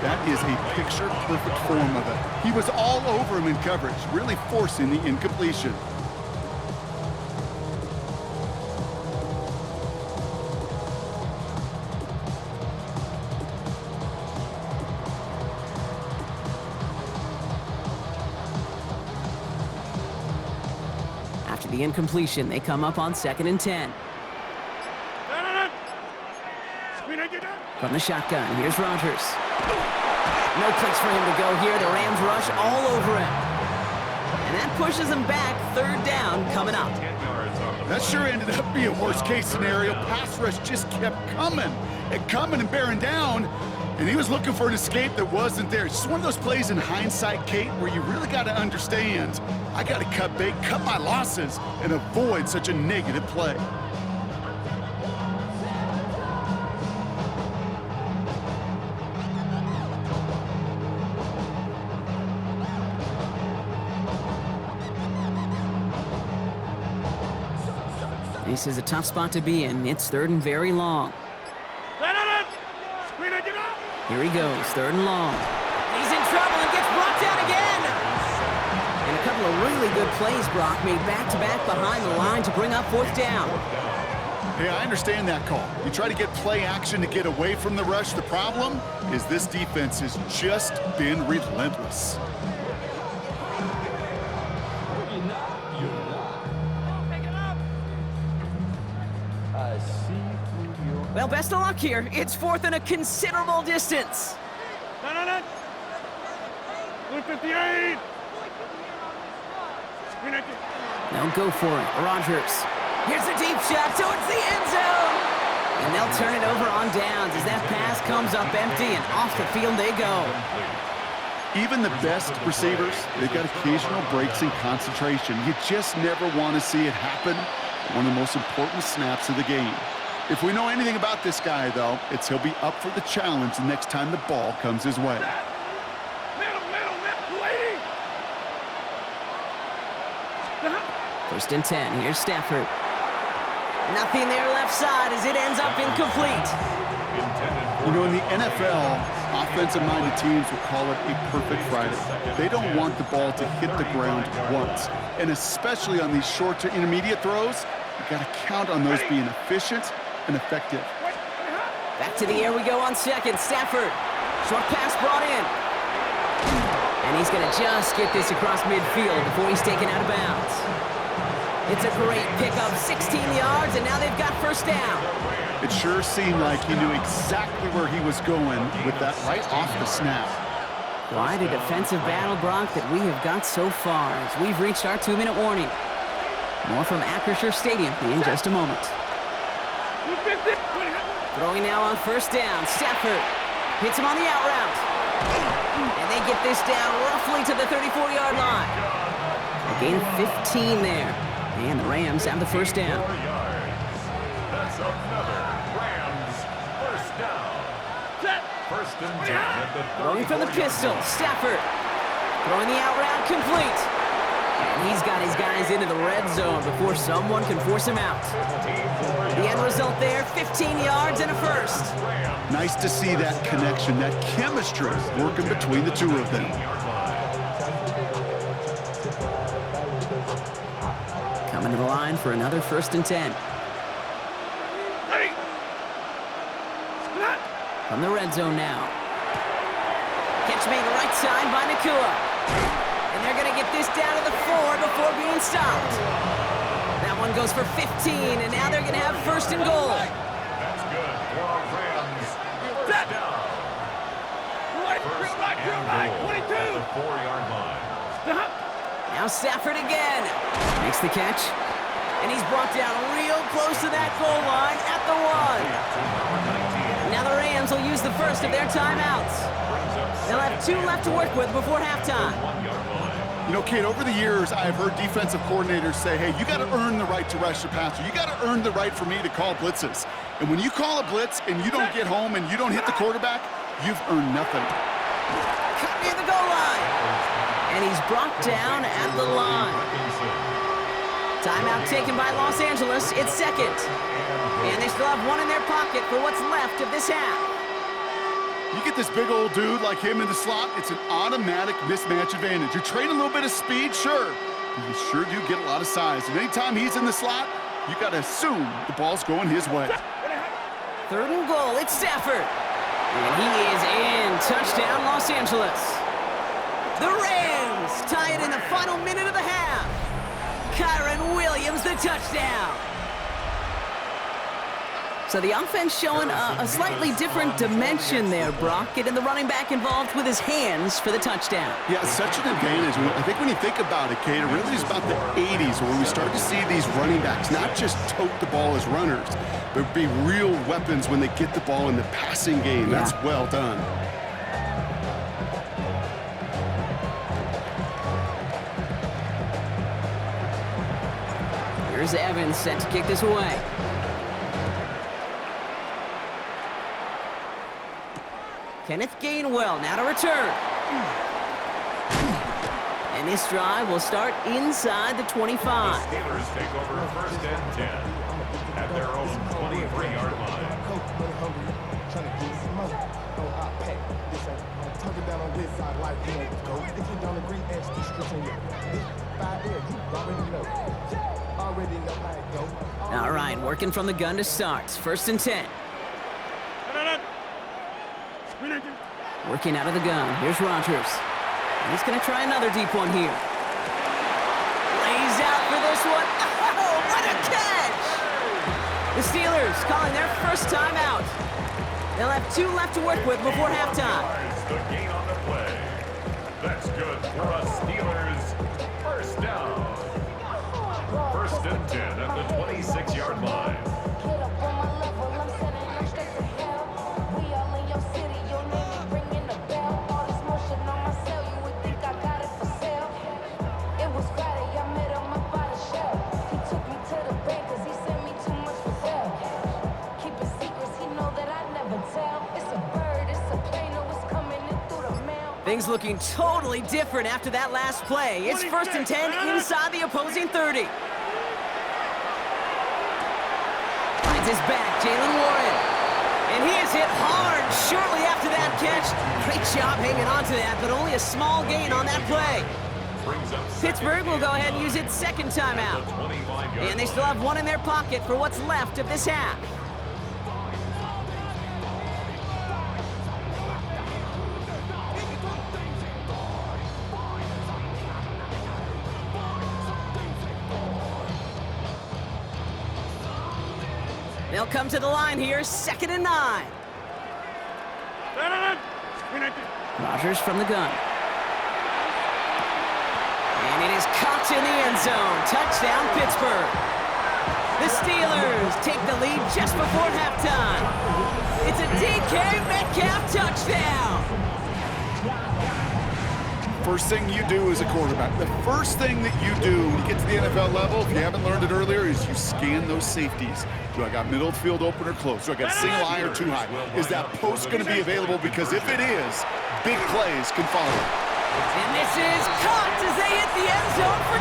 That is a picture-perfect form of it. He was all over him in coverage, really forcing the incompletion. After the incompletion, they come up on 2nd and 10. From the shotgun, here's Rodgers. No place for him to go here. The Rams rush all over him. And that pushes him back. 3rd down coming up. That sure ended up being worst-case scenario. Pass rush just kept coming and bearing down. And he was looking for an escape that wasn't there. It's just one of those plays in hindsight, Kate, where you really got to understand, I got to cut bait, cut my losses, and avoid such a negative play. This is a tough spot to be in. It's 3rd and very long. Here he goes, 3rd and long. He's in trouble and gets brought down again. And a couple of really good plays, Brock, made back-to-back behind the line to bring up 4th down. Hey, I understand that call. You try to get play action to get away from the rush. The problem is this defense has just been relentless. Well, best of luck here. It's 4th and a considerable distance. 158. They'll go for it. Rodgers. Here's a deep shot towards the end zone. And they'll turn it over on downs as that pass comes up empty and off the field they go. Even the best receivers, they've got occasional breaks in concentration. You just never want to see it happen. One of the most important snaps of the game. If we know anything about this guy, though, it's he'll be up for the challenge the next time the ball comes his way. First and 10. Here's Stafford. Nothing there left side as it ends up incomplete. You know, in the NFL, offensive-minded teams will call it a perfect Friday. They don't want the ball to hit the ground once. And especially on these short to intermediate throws, you got to count on those being efficient and effective. Back to the air we go on 2nd. Stafford. Short pass brought in. And he's going to just get this across midfield before he's taken out of bounds. It's a great pickup, 16 yards, and now they've got 1st down. It sure seemed like he knew exactly where he was going with that right off the snap. Quite a defensive battle, Brock, that we have got so far as we've reached our 2-minute warning. More from Acrisure Stadium in just a moment. Throwing now on 1st down. Stafford hits him on the out route. And they get this down roughly to the 34-yard line. A gain of 15 there. And the Rams have the 1st down. That's another Rams 1st down. 1st and 10 at the 34. Throwing from the pistol. Stafford throwing the out route complete. And he's got his guys into the red zone before someone can force him out. The end result there, 15 yards and a 1st. Nice to see that connection, that chemistry working between the two of them. Coming to the line for another 1st and 10. From the red zone now. Catch made right side by Nakua. And they're going to get this down to the 4 before being stopped. That one goes for 15, and now they're going to have 1st and goal. That's good for Rams. 1st down. 22. The 4-yard line. Now Stafford again. Makes the catch. And he's brought down real close to that goal line at the 1. Now the Rams will use the 1st of their timeouts. They'll have 2 left to work with before halftime. You know, Kate, over the years, I've heard defensive coordinators say, hey, you got to earn the right to rush the passer. You got to earn the right for me to call blitzes. And when you call a blitz and you don't get home and you don't hit the quarterback, you've earned nothing. Cut near the goal line. And he's brought down at the line. Timeout taken by Los Angeles. It's 2nd. And they still have 1 in their pocket for what's left of this half. You get this big old dude like him in the slot, it's an automatic mismatch advantage. You're trading a little bit of speed, sure, but you sure do get a lot of size. And anytime he's in the slot, you got to assume the ball's going his way. 3rd and goal, it's Stafford. And he is in. Touchdown, Los Angeles. The Rams tie it in the final minute of the half. Kyron Williams, the touchdown. So the offense showing a slightly different dimension there, Brock. Getting the running back involved with his hands for the touchdown. Yeah, it's such an advantage. I think when you think about it, Kate, it really is about the 80s when we start to see these running backs not just tote the ball as runners, but be real weapons when they get the ball in the passing game. Yeah. That's well done. Here's Evans set to kick this away. Kenneth Gainwell now to return. And this drive will start inside the 25. The Steelers take over 1st and 10 at their own 23-yard line. All right, working from the gun to start. 1st and 10. Working out of the gun. Here's Rodgers. And he's going to try another deep one here. Lays out for this one. Oh, what a catch! The Steelers calling their first time out. They'll have 2 left to work with before halftime. The gain on the play. That's good for us Steelers. 1st down. 1st and 10 at the 26-yard line. Things looking totally different after that last play. It's 1st and 10 inside the opposing 30. Finds his back, Jalen Warren. And he is hit hard shortly after that catch. Great job hanging on to that, but only a small gain on that play. Pittsburgh will go ahead and use its 2nd timeout. And they still have 1 in their pocket for what's left of this half. They'll come to the line here, 2nd and 9. Rodgers from the gun. And it is caught in the end zone. Touchdown, Pittsburgh. The Steelers take the lead just before halftime. It's a DK Metcalf touchdown. First thing you do as a quarterback, the first thing that you do when you get to the NFL level, if you haven't learned it earlier, is you scan those safeties. Do I got middle of the field open or close? Do I got single high or too high? Is that post going to be available? Because if it is, big plays can follow. And this is caught as they hit the end zone for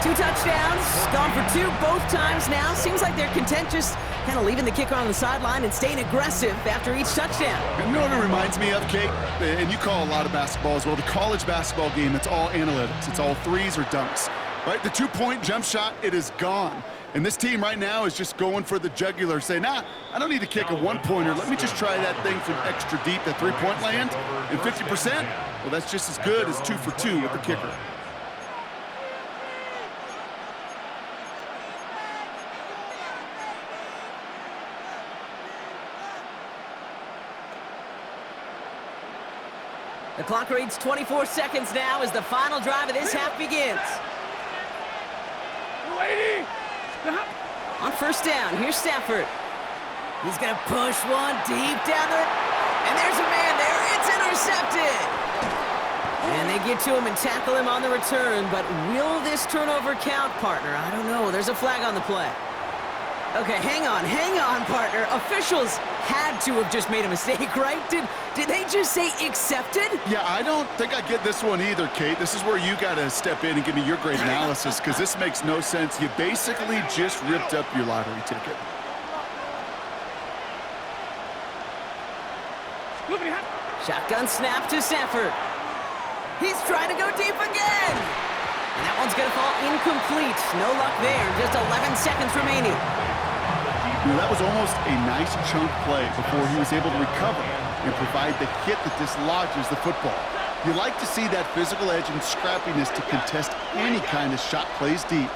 2. 2 touchdowns, gone for 2 both times now. Seems like they're content just kind of leaving the kicker on the sideline and staying aggressive after each touchdown. You know what it reminds me of, Kate? And you call a lot of basketball as well. The college basketball game, it's all analytics. It's all threes or dunks. Right? The 2-point jump shot, it is gone. And this team right now is just going for the jugular, saying, nah, I don't need to kick a 1-pointer. Let me just try that thing from extra deep, that 3-point land. And 50%, well, that's just as good as 2 for 2 with the kicker. The clock reads 24 seconds now as the final drive of this half begins. On 1st down, here's Stafford. He's going to push one deep down the... And there's a man there. It's intercepted. And they get to him and tackle him on the return. But will this turnover count, partner? I don't know. There's a flag on the play. Okay, hang on, partner. Officials had to have just made a mistake, right? Did they just say accepted? Yeah, I don't think I get this one either, Kate. This is where you got to step in and give me your great analysis, because this makes no sense. You basically just ripped up your lottery ticket. Shotgun snap to Stafford. He's trying to go deep again. And that one's going to fall incomplete. No luck there. Just 11 seconds remaining. You know, that was almost a nice chunk play before he was able to recover and provide the hit that dislodges the football. You like to see that physical edge and scrappiness to contest any kind of shot plays deep.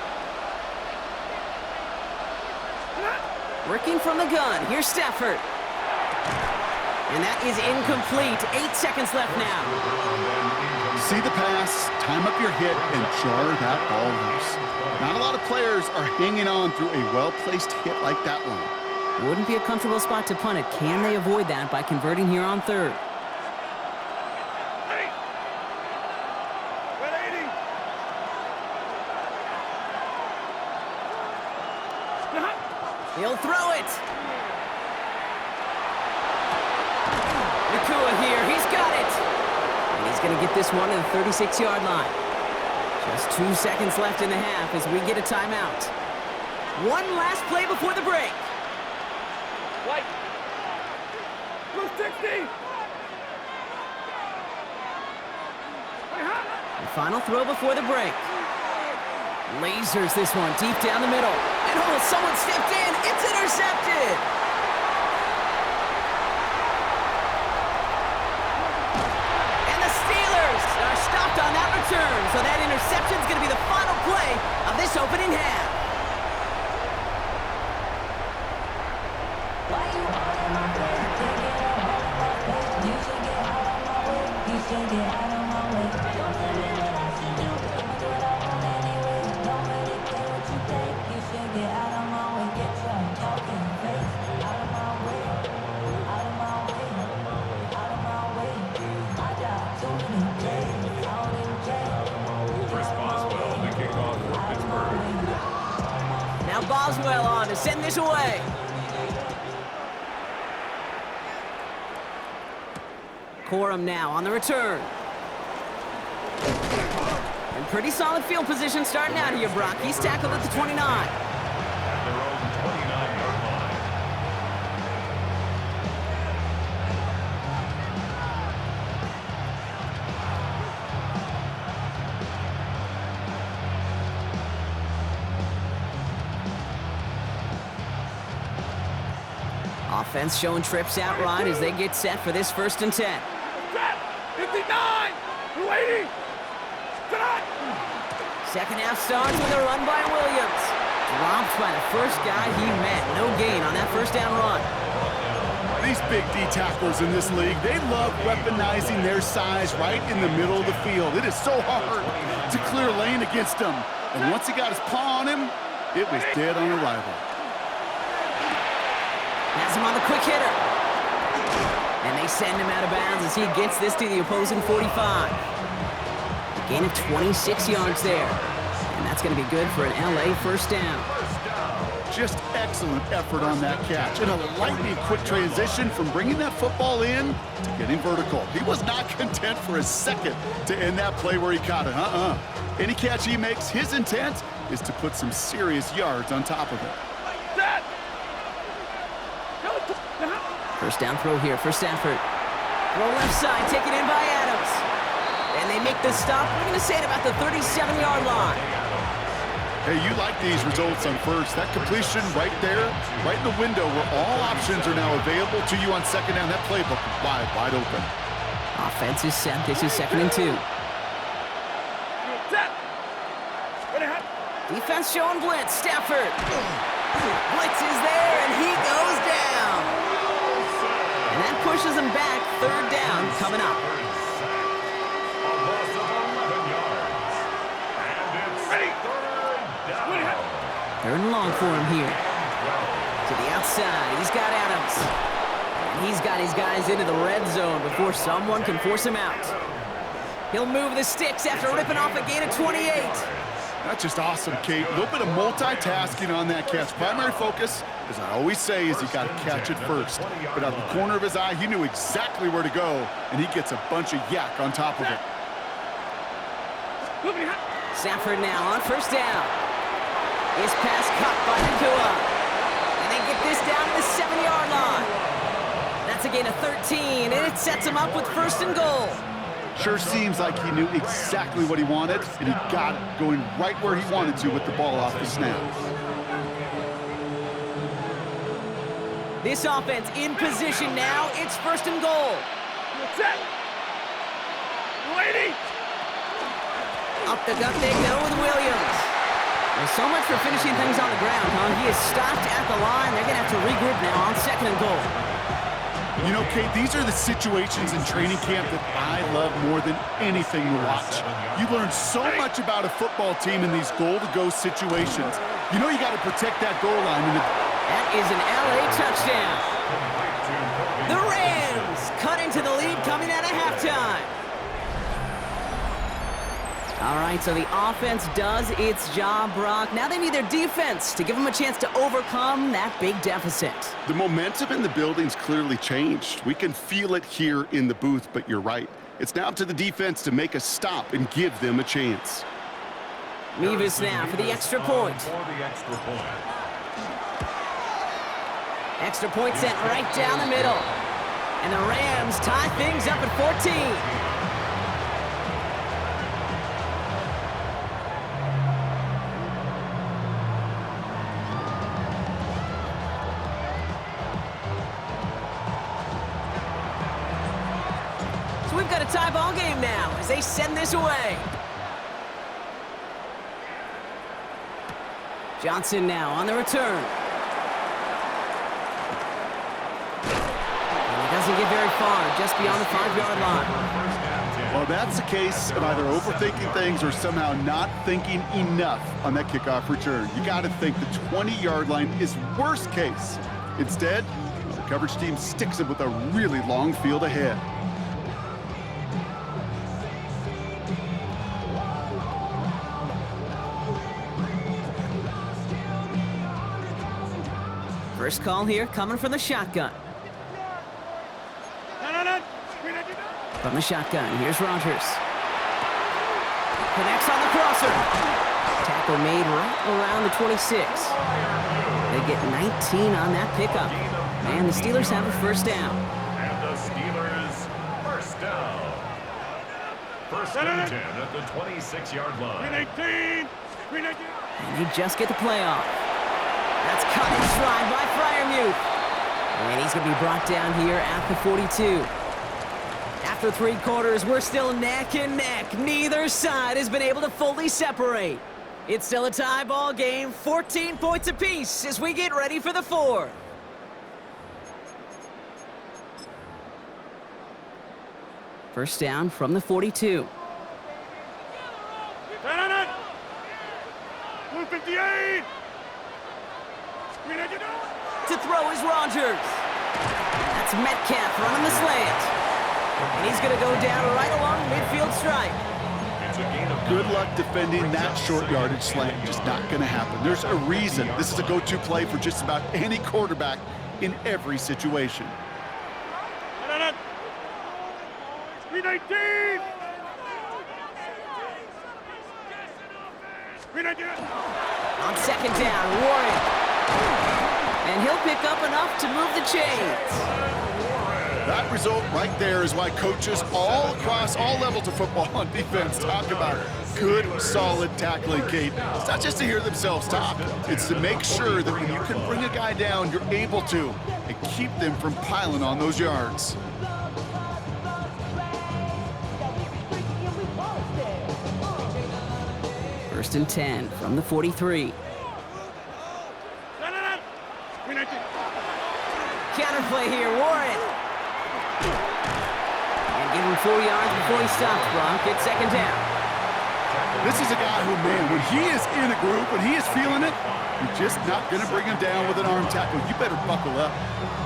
Working from the gun. Here's Stafford. And that is incomplete. 8 seconds left now. See the pass, time up your hit, and jar that ball loose. Not a lot of players are hanging on through a well-placed hit like that one. Wouldn't be a comfortable spot to punt it. Can they avoid that by converting here on third? He'll throw it. Nakua here. He's got it. And he's going to get this one to the 36-yard line. Just 2 seconds left in the half as we get a timeout. One last play before the break. White. Blue 60. The final throw before the break. Lasers this one deep down the middle. And oh, someone stepped in. It's intercepted. And the Steelers are stopped on that return. So that interception is going to be the final play of this opening half. Now Boswell on to send this away. Corum now on the return. And pretty solid field position starting out here, Brock. He's tackled at the 29. At their own 29-yard line. Offense showing trips out right as they get set for this 1st and 10. 59. 280. Second half starts with a run by Williams. Dropped by the first guy he met. No gain on that first down run. These big D tackles in this league, they love weaponizing their size right in the middle of the field. It is so hard to clear lane against them. And once he got his paw on him, it was dead on arrival. Has him on the quick hitter. And they send him out of bounds as he gets this to the opposing 45. A gain of 26 yards there. And that's going to be good for an LA first down. Just excellent effort on that catch. And a lightning quick transition from bringing that football in to getting vertical. He was not content for a second to end that play where he caught it. Any catch he makes, his intent is to put some serious yards on top of it. First down throw here for Stafford. Throw left side, taken in by Adams. And they make the stop. We're going to say it about the 37-yard line. Hey, you like these results on first. That completion right there, right in the window where all options are now available to you on second down. That playbook wide open. Offense is set. This is 2nd and 2. Defense showing blitz. Stafford. Blitz is there, and he goes down. And that pushes him back. 3rd down coming up. Third and long for him here. To the outside, he's got Adams. And he's got his guys into the red zone before someone can force him out. He'll move the sticks after ripping off a gain of 28. That's just awesome, Kate. A little bit of multitasking on that catch. Primary focus, as I always say, is you got to catch it first. But out of the corner of his eye, he knew exactly where to go, and he gets a bunch of yak on top of it. Stafford now on first down. His pass caught by Nakua. And they get this down to the 7-yard line. That's a gain of 13, and it sets him up with 1st and goal. Sure seems like he knew exactly what he wanted, and he got it, going right where he wanted to with the ball off the snap. This offense in position now. It's 1st and goal. Set. Lady. Up the gut they go with Williams. Well, so much for finishing things on the ground, huh? He is stopped at the line. They're going to have to regroup now on 2nd and goal. You know, Kate, these are the situations in training camp that I love more than anything to watch. You learn so much about a football team in these goal-to-go situations. You know you got to protect that goal line. That is an LA touchdown. The Rams cut into the lead coming out of halftime. All right, so the offense does its job, Brock. Now they need their defense to give them a chance to overcome that big deficit. The momentum in the building's clearly changed. We can feel it here in the booth, but you're right. It's now up to the defense to make a stop and give them a chance. Mevis now for the extra point. Extra point sent right down the middle. And the Rams tie things up at 14. We've got a tie ball game now as they send this away. Johnson now on the return. And he doesn't get very far, just beyond the 5-yard line. Well, that's the case of either overthinking things or somehow not thinking enough on that kickoff return. You got to think the 20-yard line is worst case. Instead, the coverage team sticks it with a really long field ahead. First call here coming from the shotgun. From the shotgun, here's Rogers. Connects on the crosser. Tackle made right around the 26. They get 19 on that pickup. And the Steelers have a 1st down. And the Steelers, 1st down. 1st and 10 at the 26-yard line. 18. And they just get the play off. That's cut in stride by Freiermuth. And he's going to be brought down here at the 42. After 3 quarters, we're still neck and neck. Neither side has been able to fully separate. It's still a tie ball game, 14 points apiece as we get ready for the 4th. First down from the 42. 58. To throw is Rogers. That's Metcalf running the slant. And he's going to go down right along midfield stripe. Good luck defending that short yardage slant. Just not going to happen. There's a reason this is a go-to play for just about any quarterback in every situation. 19. On 2nd down, Warren. And he'll pick up enough to move the chains. That result right there is why coaches all across all levels of football on defense talk about good, solid tackling, Kate. It's not just to hear themselves talk. It's to make sure that when you can bring a guy down, you're able to, and keep them from piling on those yards. First and 10 from the 43. Counterplay here, Warren. And give him 4 yards before he stops, Brock. It's 2nd down. This is a guy who, man, when he is in a group, when he is feeling it, you're just not going to bring him down with an arm tackle. You better buckle up.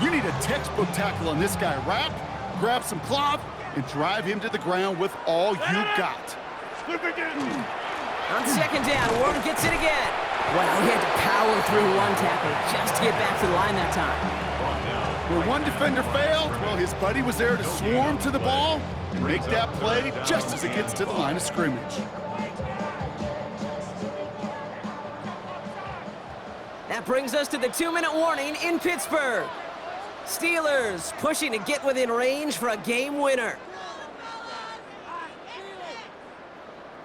You need a textbook tackle on this guy. Wrap, grab some cloth, and drive him to the ground with all you got. On 2nd down, Warren gets it again. Wow, he had to power through one tackle just to get back to the line that time. Where one defender failed, well, his buddy was there to swarm to the ball and make that play just as it gets to the line of scrimmage. That brings us to the 2-minute warning in Pittsburgh. Steelers pushing to get within range for a game winner.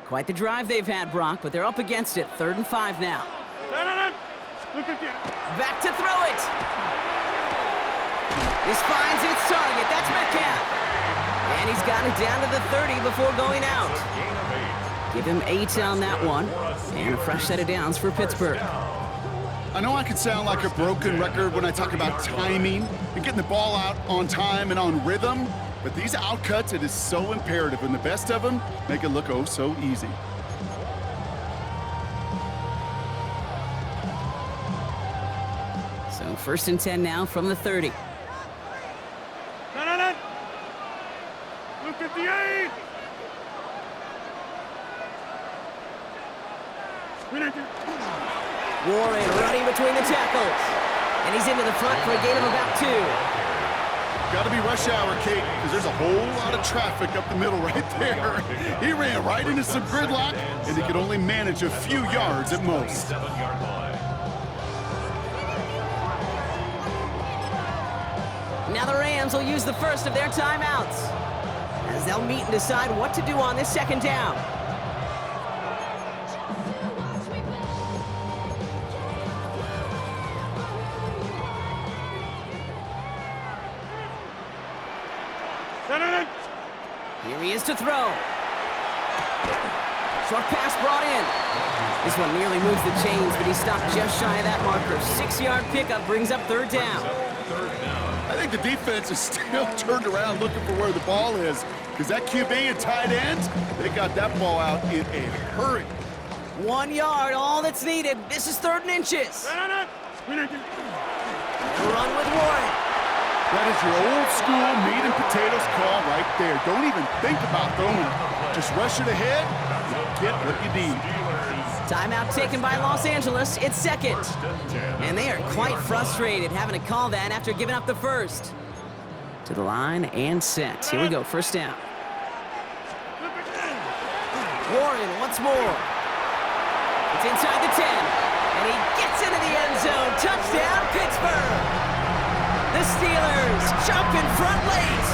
Quite the drive they've had, Brock, but they're up against it. 3rd and 5 now. Look at you. Back to throw it. This finds its target. That's Metcalf. And he's got it down to the 30 before going out. Give him 8 on that one. And a fresh set of downs for Pittsburgh. I know I can sound like a broken record when I talk about timing and getting the ball out on time and on rhythm, but these outcuts, it is so imperative, and the best of them make it look oh so easy. So 1st and 10 now from the 30. Look at the 8. Warren running between the tackles. And he's into the front for a gain of about 2. Got to be rush hour, Kate, because there's a whole lot of traffic up the middle right there. He ran right into some gridlock, and he could only manage a few yards at most. Now the Rams will use the first of their timeouts, as they'll meet and decide what to do on this 2nd down. Here he is to throw. Short pass brought in. This one nearly moves the chains, but he stopped just shy of that marker. 6-yard pickup brings up 3rd down. I think the defense is still turned around looking for where the ball is, because that QB and tight ends, they got that ball out in a hurry. 1 yard, all that's needed. This is 3rd and inches. Run with Warren. That is your old school meat and potatoes call right there. Don't even think about throwing it. Just rush it ahead and get what you need. Timeout taken by Los Angeles. It's 2nd. And they are quite frustrated having to call that after giving up the first. To the line and set. Here we go, 1st down. Warren once more. It's inside the 10. And he gets into the end zone. Touchdown, Pittsburgh. The Steelers jump in front late.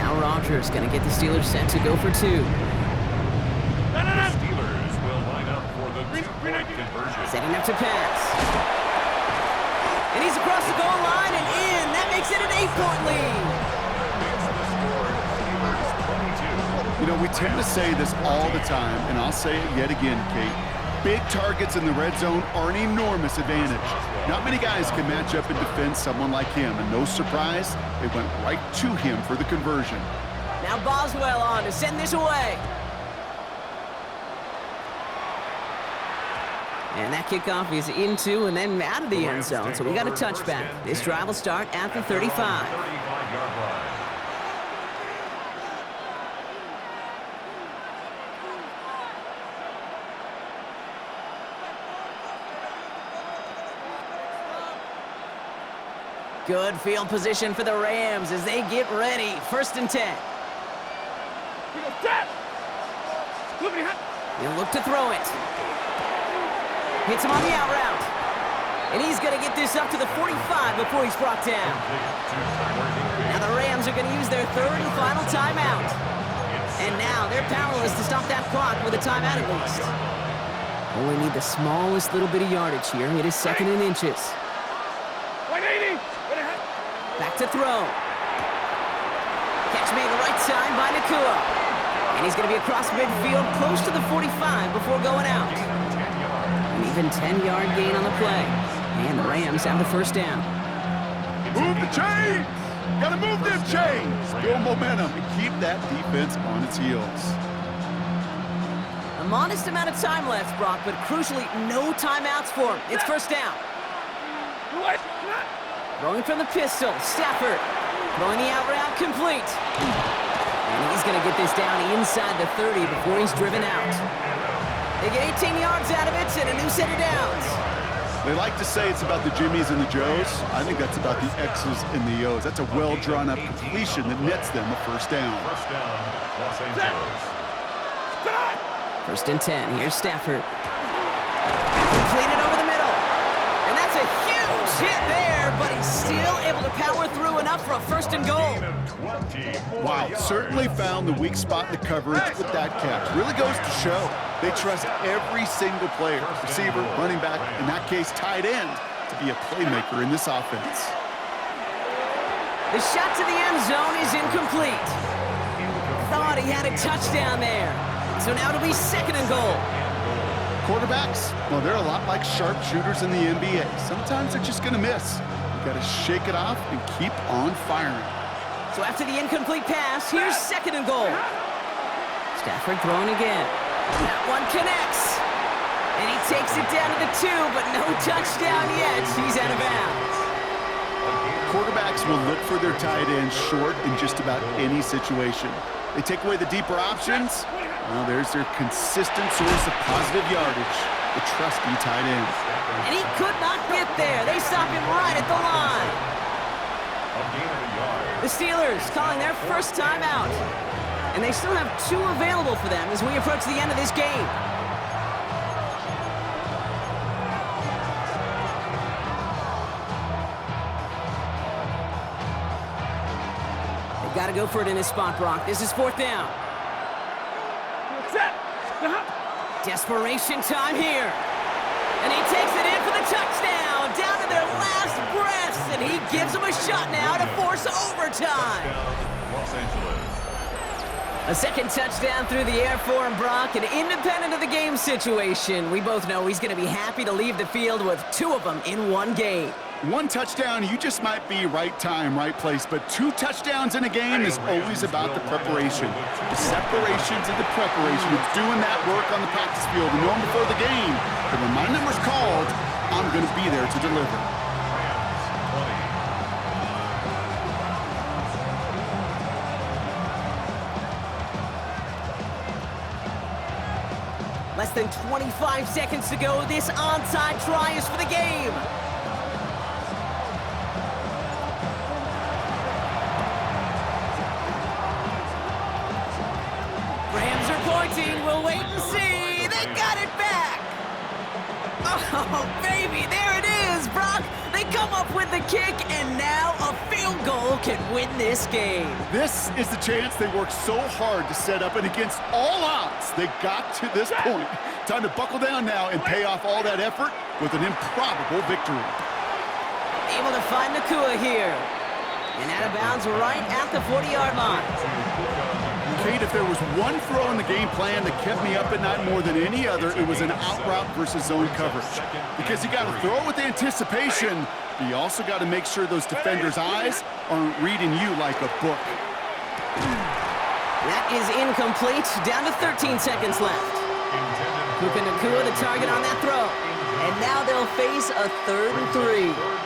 Now Rodgers going to get the Steelers set to go for 2. The Steelers will line up for the 2-point conversion. Setting up to pass. And he's across the goal line and in. That makes it an 8-point lead. You know, we tend to say this all the time, and I'll say it yet again, Kate. Big targets in the red zone are an enormous advantage. Not many guys can match up and defend someone like him, and no surprise, they went right to him for the conversion. Now Boswell on to send this away. And that kickoff is into and then out of the end zone, so we got a touchback. This drive will start at the 35. 35-yard line. Good field position for the Rams as they get ready. 1st and 10. He'll look to throw it. Hits him on the out route. And he's going to get this up to the 45 before he's brought down. Now the Rams are going to use their 3rd and final timeout. And now they're powerless to stop that clock with a timeout at least. Only need the smallest little bit of yardage here. It is 2nd and inches. 180. Back to throw. Catch made right side by Nakua. And he's going to be across midfield close to the 45 before going out. An even 10-yard gain on the play. And the Rams have the 1st down. Move the chains! Gotta move them chains! Build momentum and keep that defense on its heels. A modest amount of time left, Brock, but crucially, no timeouts for him. It's 1st down. Throwing from the pistol, Stafford. Throwing the out route complete. And he's going to get this down inside the 30 before he's driven out. They get 18 yards out of it and a new set of downs. They like to say it's about the Jimmies and the Joes. I think that's about the X's and the O's. That's a well-drawn-up completion that nets them a 1st down. 1st down, Los Angeles. 1st and 10. Here's Stafford. Completed over the middle. And that's a huge hit there, but he's still able to power through enough for a 1st and goal. Wow, certainly found the weak spot in the coverage with that catch. Really goes to show they trust every single player, receiver, running back, in that case, tight end, to be a playmaker in this offense. The shot to the end zone is incomplete. Thought he had a touchdown there. So now it'll be 2nd and goal. Quarterbacks, well, they're a lot like sharpshooters in the NBA. Sometimes they're just going to miss. You got to shake it off and keep on firing. So after the incomplete pass, here's 2nd and goal. Stafford throwing again. That one connects. And he takes it down to the 2, but no touchdown yet. He's out of bounds. Quarterbacks will look for their tight end short in just about any situation. They take away the deeper options. Well, there's their consistent source of positive yardage, the trusty tight end. And he could not get there. They stop him right at the line. The Steelers calling their first timeout. And they still have 2 available for them as we approach the end of this game. They've got to go for it in this spot, Brock. This is 4th down. Set. Desperation time here. And he takes it in for the touchdown, down to their last breaths, and he gives them a shot now to force overtime. Los Angeles. A 2nd touchdown through the air for him, Brock, and independent of the game situation, we both know he's going to be happy to leave the field with 2 of them in one game. 1 touchdown, you just might be right time, right place, but 2 touchdowns in a game is always about the preparation. The separations and the preparation. It's doing that work on the practice field and knowing before the game that when my number's called, I'm going to be there to deliver. Less than 25 seconds to go. This onside try is for the game. Rams are pointing. We'll wait and see. They got it back. Oh, baby, there it is, Brock. They come up with the kick, and now a field goal can win this game. This is the chance they worked so hard to set up, and against all odds, they got to this point. Time to buckle down now and pay off all that effort with an improbable victory. Able to find Nakua here. And out of bounds right at the 40-yard line. Kate, if there was one throw in the game plan that kept me up at night more than any other, it was an out route versus zone coverage. Because you got to throw with anticipation, but you also got to make sure those defenders' eyes aren't reading you like a book. That is incomplete. Down to 13 seconds left. Puka Nakua the target on that throw. And now they'll face a 3rd and 3.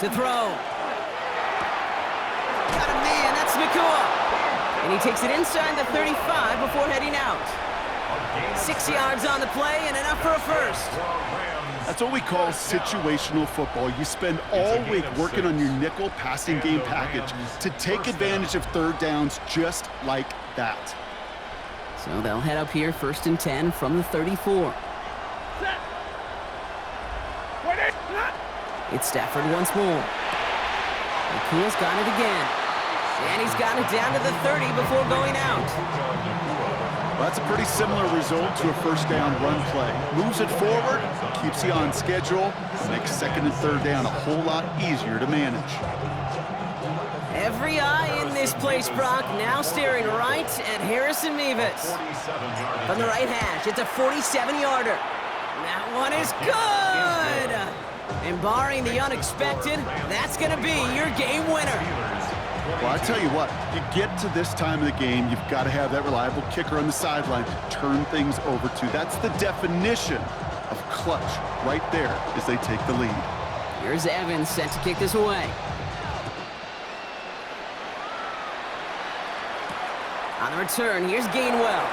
To throw. Got a man, that's Nakua. And he takes it inside the 35 before heading out. 6 yards on the play and enough for a 1st. That's what we call situational football. You spend all week working on your nickel passing game package to take advantage of 3rd downs just like that. So they'll head up here 1st and 10 from the 34. It's Stafford once more. Nakua's got it again. And he's got it down to the 30 before going out. Well, that's a pretty similar result to a 1st down run play. Moves it forward, keeps you on schedule, makes 2nd and 3rd down a whole lot easier to manage. Every eye in this place, Brock, now staring right at Harrison Mevis. From the right hash, it's a 47-yarder. That one is good! And barring the unexpected, that's going to be your game winner. Well, I tell you what, you get to this time of the game, you've got to have that reliable kicker on the sideline to turn things over to. That's the definition of clutch right there as they take the lead. Here's Evans set to kick this away. On the return, here's Gainwell.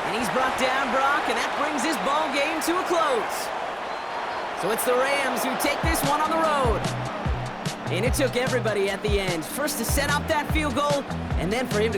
And he's brought down, Brock, and that brings this ball game to a close. So it's the Rams who take this one on the road. And it took everybody at the end. First to set up that field goal, and then for him to go